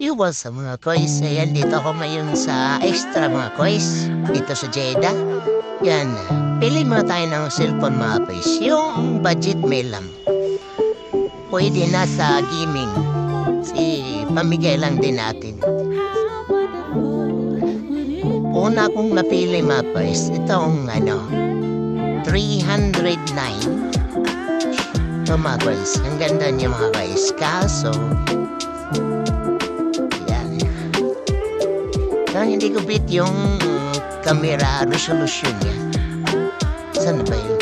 Iwas sa mga kois. Ayan, dito ako ngayon sa extra mga kois. Dito sa Jeddah. Yan. Pili muna tayo ng cellphone mga kois. Yung budget may lang. Pwede na sa gaming. Pamigay lang din natin. Una kong napili mga kois. Itong 309. Ito mga kois. Ang ganda niya mga kois. Kaso hindi ko beat yung camera resolution niya. Saan ba yun?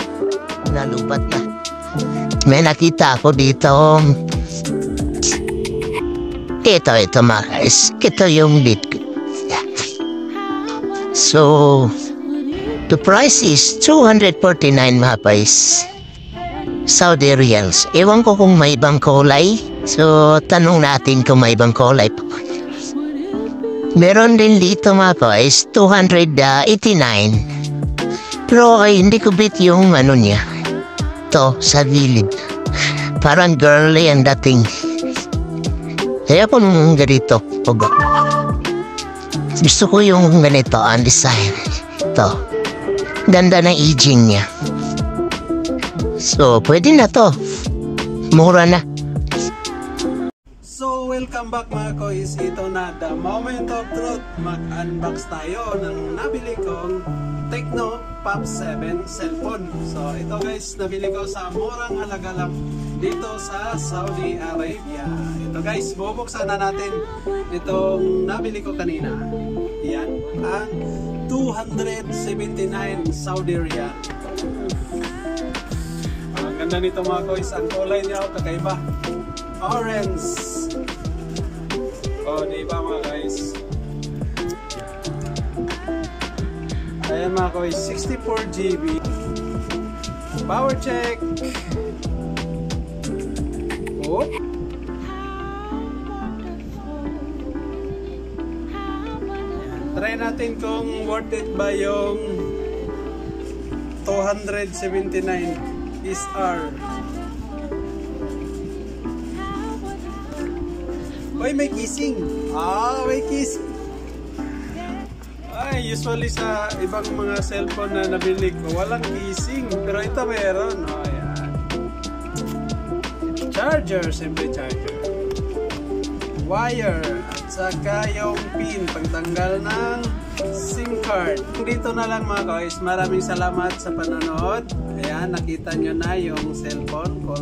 Nalubat na. May nakita ako dito. Ito mga guys. Ito yung beat ko. So, the price is 249 mga guys. Saudi Riyals. Ewan ko kung may ibang kulay. So, tanong natin kung may ibang kulay pa. Meron din dito mga guys, 289. Pero hindi ko beat yung niya. Ito, sa gilid. Parang girly ang dating. Kaya po nung ganito. Gusto ko yung ganito, ang design. Ito. Ganda ng aging niya. So, pwede na to. Mura na. So, welcome back mga kois. Ito na, the moment of truth. Mag-unbox tayo ng nabili kong Tecno Pop 7 cellphone. So, ito guys, nabili ko sa murang halaga lang dito sa Saudi Arabia. Ito guys, bubuksan na natin itong nabili ko kanina. Yan, ang 279 Saudi Riyal. Ang ganda nito mga kois. Ang kulay niya kakaiba. Orange. Oh, diba mga guys? Ayan mga guys, 64 GB. Power check. Oh. Try natin kung worth it ba yung 279 SR. Uy, may kissing. May kissing. Ay, usually sa ibang mga cellphone na nabili ko, walang kissing. Pero ito meron. Ayan. Charger, simple charger. Wire. At saka yung pin, pagtanggal ng SIM card. Dito na lang mga guys. Maraming salamat sa panonood. Ayan, nakita nyo na yung cellphone ko.